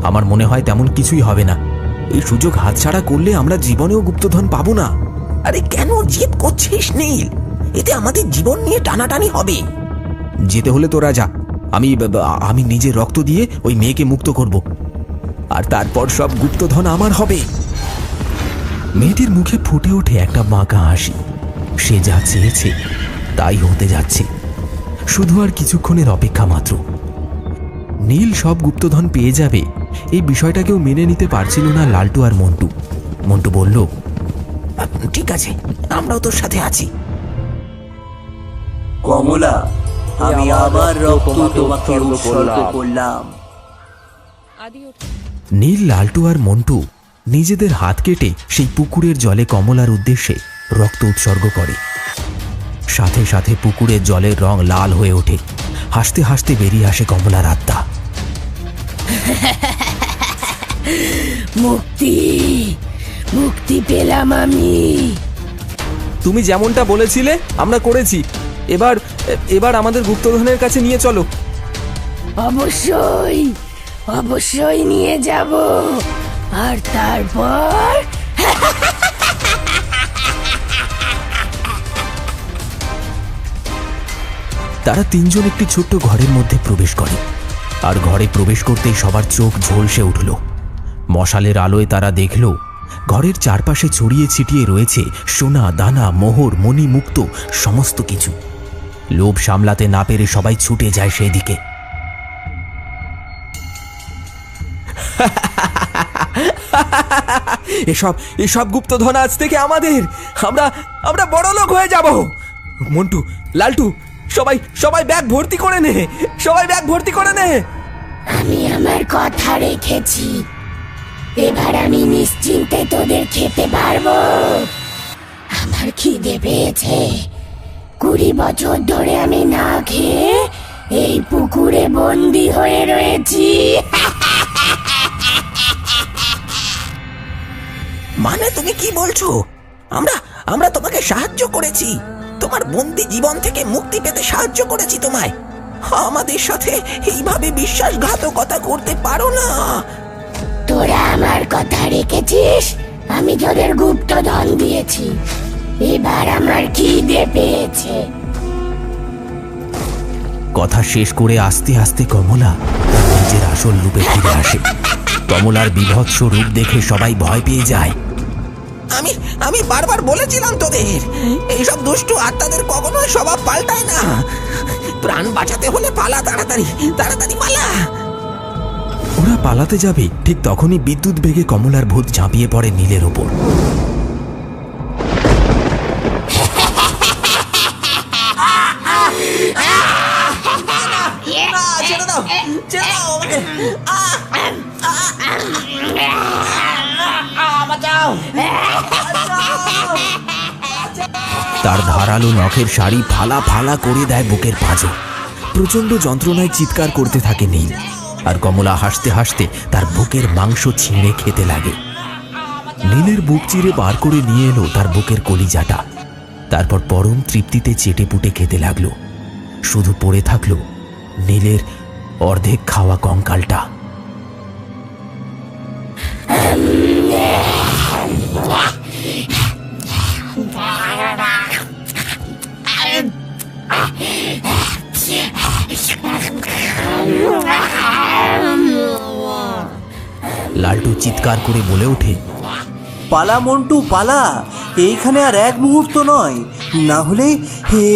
S3: আমার মনে হয় তেমন কিছুই হবে না। এই সুযোগ হাতছাড়া করলে আমরা জীবনেও গুপ্তধন পাবো না।
S2: আরে কেন জিদ করছিস নীল? এতে আমাদের জীবন নিয়ে টানাটানি হবে।
S3: যেতে হলে তোরা যা, আমি নিজের রক্ত দিয়ে ওই মেয়েকে মুক্ত করব, আর তারপর সব গুপ্তধন আমার হবে। মেয়েটির মুখে ফুটে ওঠে একটা বাঁকা হাসি। সে যা চেয়েছে তাই হতে যাচ্ছে, শুধু আর কিছুক্ষণের অপেক্ষা মাত্র। নীল সব গুপ্তধন পেয়ে যাবে, এই বিষয়টাকেও মেনে নিতে পারছিল না লালটু আর মন্টু। মন্টু বলল,
S2: ঠিক আছে, আমরাও তোর সাথে আছি।
S6: কমলা, আমি আমার রক্ত তোমাকে উৎসর্গ করলাম।
S3: নীল, লালটু আর মন্টু নিজেদের হাত কেটে সেই পুকুরের জলে কমলার উদ্দেশ্যে রক্ত উৎসর্গ করে। সাথে সাথে পুকুরের জলের রং লাল হয়ে ওঠে। হাসতে হাসতে বেরিয়ে আসে কমলার আত্মা।
S8: মুক্তি, মুক্তি পেলাম আমি।
S4: তুমি যেমনটা বলেছিলে আমরা করেছি। এবার এবার আমাদের গুপ্তধনের কাছে নিয়ে চলো।
S8: অবশ্যই অবশ্যই নিয়ে যাব, আর তারপর
S3: তারা তিনজন একটি ছোট্ট ঘরের মধ্যে প্রবেশ করে, আর ঘরে প্রবেশ করতেই সবার চোখ ঝলসে উঠল। মশালের আলোয় তারা দেখল ঘরের চারপাশে ছড়িয়ে ছিটিয়ে রয়েছে সোনা, দানা, মোহর, মণি, মুক্ত সমস্ত কিছু। লোভ সামলাতে না পেরে সবাই ছুটে যায় সেই দিকে।
S4: এসব গুপ্তধন আজ থেকে আমাদের। আমরা বড় লোক হয়ে যাব। মন্টু, লালটু, সবাই সবাই ব্যাগ ভর্তি করে নে, সবাই ব্যাগ ভর্তি করে নে।
S8: আমি আমার কথা রেখেছি, এবার আমি নিশ্চিন্তে তোদের খেতে পারবো। আমার খিদে পেয়েছে, 20 বছর ধরে আমি না খেয়ে এই পুকুরে বন্দি হয়ে রয়েছি।
S2: মানে তুমি কি বলছো? আমরা আমরা তোমাকে সাহায্য করেছি, তোমার বন্দি জীবন থেকে মুক্তি পেতে সাহায্য করেছি তোমায়। আমাদের সাথে এইভাবে বিশ্বাসঘাতকতা করতে পারো না।
S8: তোরা আমার কথা রেখেছিস, আমি তোদের গুপ্তধন দিয়েছি, এবার আমার খিদে পেয়েছে।
S3: কথা শেষ করে আস্তে আস্তে কমলা তার নিজের আসল রূপে ফিরে আসে। কমলার বিভৎস রূপ দেখে সবাই ভয় পেয়ে যায়।
S2: আমি আমি বারবার বলেছিলাম তোদের, এইসব দুষ্টু আত্মাদের কখনোই স্বভাব পাল্টায় না। প্রাণ বাঁচাতে হলে পালা, তাড়াতাড়ি তাড়াতাড়ি পালা।
S3: ওরা পালাতে যাবে, ঠিক তখনই বিদ্যুৎ বেগে কমলার ভূত ঝাঁপিয়ে পড়ে নীলের ওপর।
S2: ছেড়ে দাও, ছেড়ে দাও আমাকে।
S3: তার ধারালো নখের শাড়ি ফালা ফালা করে দেয় বুকের পাঁজর। প্রচন্ড যন্ত্রণায় চিৎকার করতে থাকে নীল, আর কমলা হাসতে হাসতে তার বুকের মাংস ছিঁড়ে খেতে লাগে। নীলের বুক চিরে বার করে নিয়ে এলো তার বুকের কলিজাটা, তারপর পরম তৃপ্তিতে চেটে পুটে খেতে লাগলো। শুধু পড়ে থাকলো নীলের অর্ধেক খাওয়া কঙ্কালটা। লালটু চিৎকার করে বলে ওঠে,
S6: পালা মন্টু পালা, এইখানে আর এক মুহূর্ত নয়, না হলে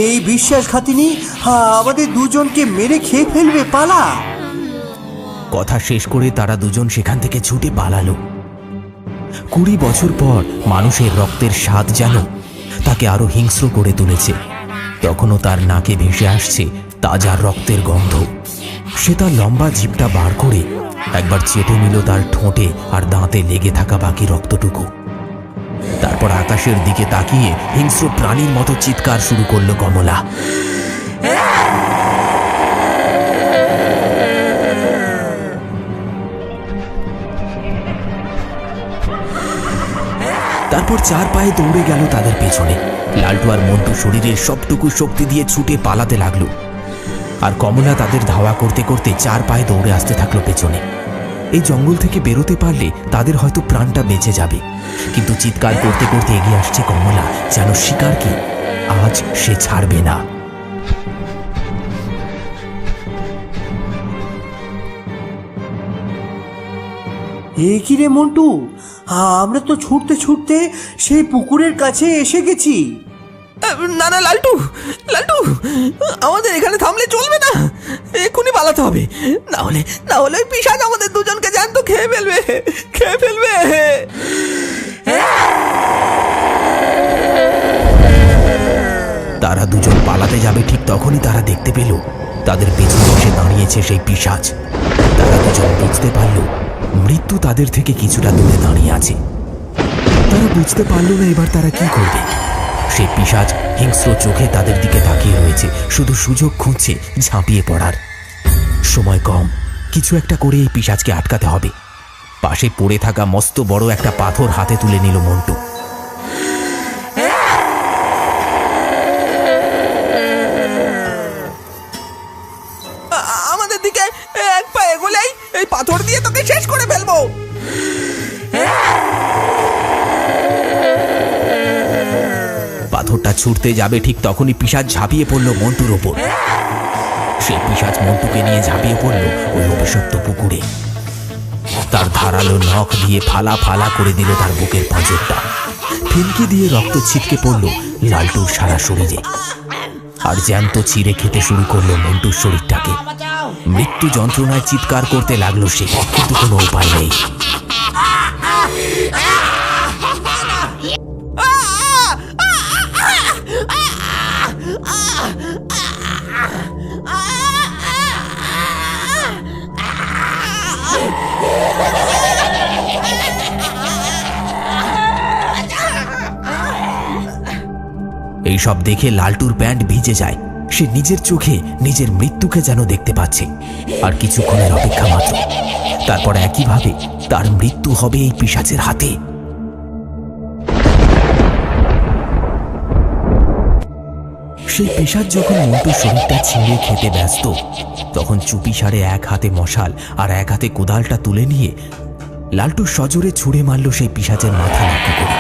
S6: এই বিশ্বাসঘাতিনী আমাদের দুজনকে মেরে খেয়ে ফেলবে। পালা।
S3: কথা শেষ করে তারা দুজন সেখান থেকে ছুটে পালালো। 20 বছর পর মানুষের রক্তের স্বাদ যেন তাকে আরো হিংস্র করে তুলেছে। তখনও তার নাকে ভেসে আসছে তাজা রক্তের গন্ধ। সে তার লম্বা জিভটা বার করে একবার চেটে নিল তার ঠোঁটে আর দাঁতে লেগে থাকা বাকি রক্তটুকু। তারপর আকাশের দিকে তাকিয়ে হিংস্র প্রাণীর মতো চিৎকার শুরু করলো কমলা। তারপর 4 পায়ে দৌড়ে গেল তাদের পেছনে। লালটু আর মন্টু শরীরের সবটুকু শক্তি দিয়ে ছুটে পালাতে লাগলো, আর কমলা তাদের ধাওয়া করতে করতে 4 পায়ে দৌড়ে আসতে থাকলো পেছনে। এই জঙ্গল থেকে বেরোতে পারলে তাদের হয়তো প্রাণটা বেঁচে যাবে, কিন্তু চিৎকার করতে করতে এগিয়ে আসছে কমলা, যেন শিকারকে আজ সে ছাড়বে না।
S6: এ কি রে মন্টু, আমরা তো ছুটতে ছুটতে সেই পুকুরের কাছে এসে গেছি।
S4: না না লালটু, লালটু, আমাদের এখানে থামলে চলবে না, এক্ষুনি পালাতে হবে, না হলে ওই পিশাচ আমাদের দুজনকে জ্যান্ত খেয়ে ফেলবে, খেয়ে ফেলবে।
S3: তারা দুজন পালাতে যাবে, ঠিক তখনই তারা দেখতে পেল তাদের পেছনে এসে দাঁড়িয়েছে সেই পিশাচ। তারা দুজন বুঝতে পারল মৃত্যু তাদের থেকে কিছুটা দূরে দাঁড়িয়ে আছে। তারা বুঝতে পারল না এবার তারা কি করবে। সেই পিশাচ হিংস্র চোখে তাদের দিকে তাকিয়ে রয়েছে, শুধু সুযোগ খুঁজছে ঝাঁপিয়ে পড়ার। সময় কম, কিছু একটা করে এই পিশাচকে আটকাতে হবে। পাশে পড়ে থাকা মস্ত বড় একটা পাথর হাতে তুলে নিল মন্টু।
S4: আমাদের দিকে 1 পা এগোলেই এই পাথর দিয়ে তোকে শেষ করে ফেলবো।
S3: পাথরটা ছুটতে যাবে, ঠিক তখনই পিশাচ ঝাঁপিয়ে পড়ল মন্টুর ওপর। সেই পিশাচ মন্টুকে নিয়ে ঝাঁপিয়ে পড়ল ওই অভিশপ্ত পুকুরে। তার ধারালো নখ দিয়ে ফালা ফালা করে দিল তার বুকের পাঁজরটা। ফিনকি দিয়ে রক্ত ছিটকে পড়ল লালটুর সারা শরীরে, আর জ্যান্ত চিড়ে খেতে শুরু করলো মন্টুর শরীরটাকে। মৃত্যু যন্ত্রণায় চিৎকার করতে লাগলো সে, কিন্তু কোনো উপায় নেই। এইসব দেখে লালটুর প্যান্ট ভিজে যায়। সে নিজের চোখে নিজের মৃত্যুকে যেন দেখতে পাচ্ছে। আর কিছুক্ষণের অপেক্ষা মাত্র, তারপর একইভাবে তার মৃত্যু হবে এই পিশাচের হাতে। সেই পিশাচ যখন মন্টুর শরীরটা ছিঁড়ে খেতে ব্যস্ত, তখন চুপি সারে এক হাতে মশাল আর এক হাতে কোদালটা তুলে নিয়ে লালটু সজোরে ছুঁড়ে মারল সেই পিশাচের মাথা লক্ষ্য করে।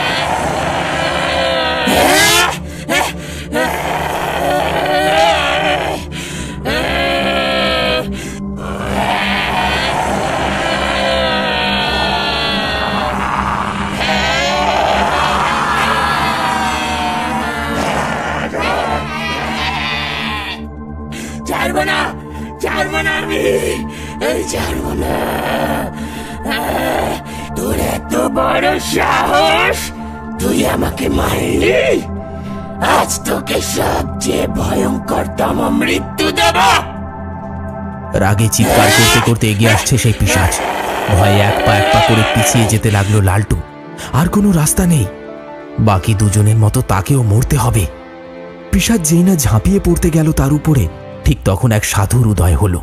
S8: তোর এত বড় সাহস, তুই আমাকে মারলি? আজ তোকে সবচেয়ে ভয়ঙ্করতম মৃত্যু দেব।
S3: রাগে চিৎকার করতে করতে এগিয়ে আসছে সেই পিশাচ। ভয়ে এক পা করে পিছিয়ে যেতে লাগলো লালটু। আর কোনো রাস্তা নেই, বাকি দুজনের মতো তাকেও মরতে হবে। পিশাচ যেই না ঝাঁপিয়ে পড়তে গেল তার উপরে, ঠিক তখন এক সাধুর উদয় হলো।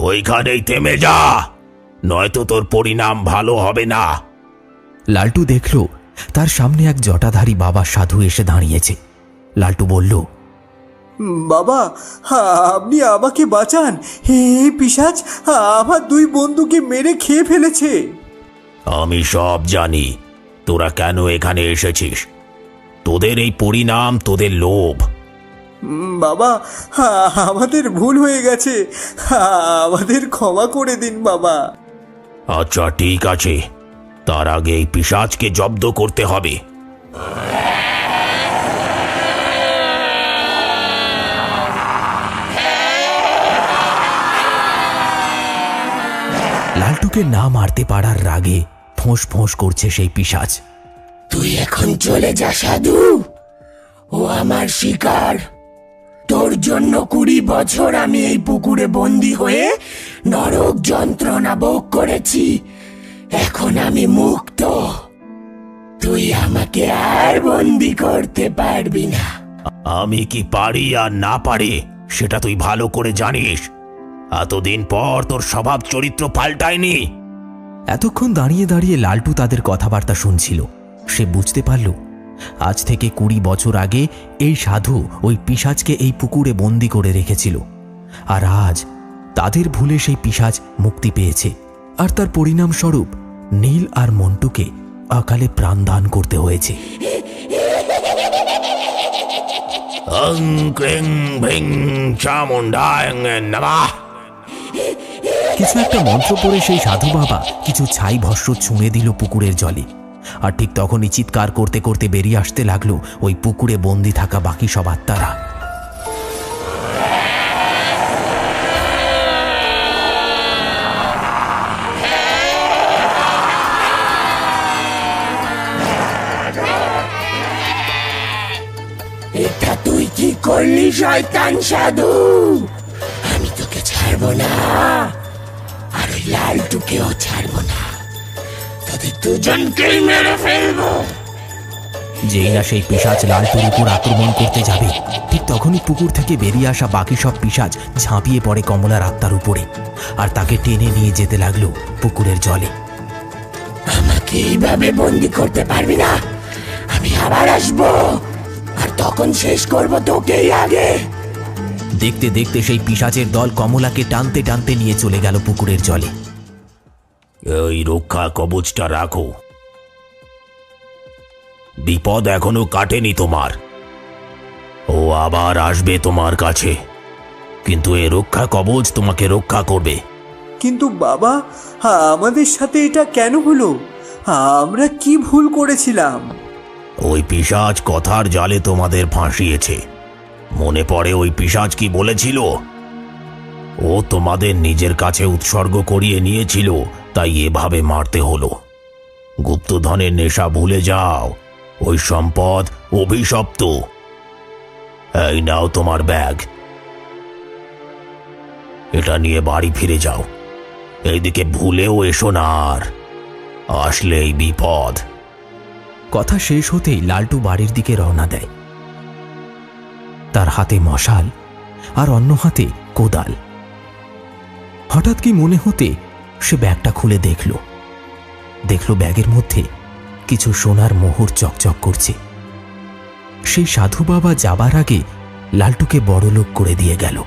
S1: ওইখানেই থেমে যা, নয়তো তোর পরিণাম ভালো হবে না।
S3: লালটু দেখল তার সামনে এক জটাধারী বাবা সাধু এসে দাঁড়িয়েছে। লালটু বলল,
S6: বাবা, আপনি আমাকে বাঁচান। হে পিশাচ আমার দুই বন্ধুকে মেরে খেয়ে ফেলেছে।
S1: আমি সব জানি তোরা কেন এখানে এসেছিস। তোদের এই পরিণাম তোদের লোভ।
S6: বাবা, আমাদের ভুল হয়ে গেছে, আমাদের ক্ষমা করে দিন বাবা।
S1: আচ্ছা ঠিক আছে, তার আগে এই পিশাচকে জব্দ করতে হবে।
S3: লালটুকে না মারতে পারার রাগে ফোঁস ফোঁস করছে সেই পিশাচ।
S8: তুই এখন চলে যা সাধু, ও আমার শিকার। তোর জন্য 20 বছর আমি এই পুকুরে বন্দী হয়ে নরক যন্ত্রণা ভোগ করেছি। এখন আমি মুক্ত, তুই আমাকে আর বন্দী করতে পারবি না।
S1: আমি কি পারি আর না পারি সেটা তুই ভালো করে জানিস। এতদিন পর তোর স্বভাব চরিত্র পাল্টায়নি।
S3: এতক্ষণ দাঁড়িয়ে দাঁড়িয়ে লালটু তাদের কথাবার্তা শুনছিল। সে বুঝতে পারল আজ থেকে 20 বছর আগে এই সাধু ওই পিশাচকে এই পুকুরে বন্দি করে রেখেছিল। আর আজ তাদের ভুলে সেই পিশাচ মুক্তি পেয়েছে, আর তার পরিণামস্বরূপ নীল আর মন্টুকে অকালে প্রাণদান করতে হয়েছে।
S1: অং ক্রিং ভ্রিং চামুণ্ডায় নমঃ।
S3: কিছু একটা মন্ত্র পড়ে সেই সাধু বাবা কিছু ছাই ভস্ম ছুঁড়ে দিল পুকুরের জলে। আর ঠিক তখনই চিৎকার করতে করতে বেরিয়ে আসতে লাগলো ওই পুকুরে বন্দি থাকা বাকি সব আত্মারা।
S8: এটা তুই কি করলি শয়তান সাধু? আমি তোকে ছাড়বো না, আর ওই লালটুকেও ছাড়বো না। তোদের দুজনকেই মেরে ফেলবো।
S3: যেই না সেই পিশাচ লালটুর উপর আক্রমণ করতে যাবে, ঠিক তখনই পুকুর থেকে বেরিয়ে আসা বাকি সব পিশাচ ঝাঁপিয়ে পড়ে কমলার আত্মার উপরে, আর তাকে টেনে নিয়ে যেতে লাগলো পুকুরের জলে।
S8: আমাকে এইভাবে বন্দি করতে পারবি না, আমি আবার আসবো, আর তখন শেষ করবো তোকেই আগে।
S3: দেখতে দেখতে সেই পিশাচের দল কমলাকে টানতে টানতে নিয়ে চলে গেল পুকুরের জলে।
S1: এই রক্ষা কবচটা রাখো, বিপদ এখনো কাটেনি তোমার। ও আবার আসবে তোমার কাছে, কিন্তু এই রক্ষা কবচ তোমাকে রক্ষা করবে।
S6: কিন্তু বাবা, আমাদের সাথে এটা কেন হলো? আমরা কি ভুল করেছিলাম?
S1: ওই পিশাচ কথার জালে তোমাদের ফাঁসিয়েছে। মনে পড়ে ওই পিশাচ কি বলেছিল? ও তোমাদের নিজের কাছে উৎসর্গ করিয়ে নিয়েছিল, তাই এভাবে মারতে হলো। গুপ্তধনের নেশা ভুলে যাও, ওই সম্পদ অভিশপ্ত। এই নাও তোমার ব্যাগ, এটা নিয়ে বাড়ি ফিরে যাও। এইদিকে ভুলেও এসো না, আর আসলেই বিপদ।
S3: কথা শেষ হতেই লালটু বাড়ির দিকে রওনা দেয়। তার হাতে মশাল আর অন্য হাতে কোদাল। হঠাৎ কি মনে হতে সে ব্যাগটা খুলে দেখল ব্যাগের মধ্যে কিছু সোনার মোহর চকচক করছে। সেই সাধু বাবা যাবার আগে লালটুকে বড়লোক করে দিয়ে গেল।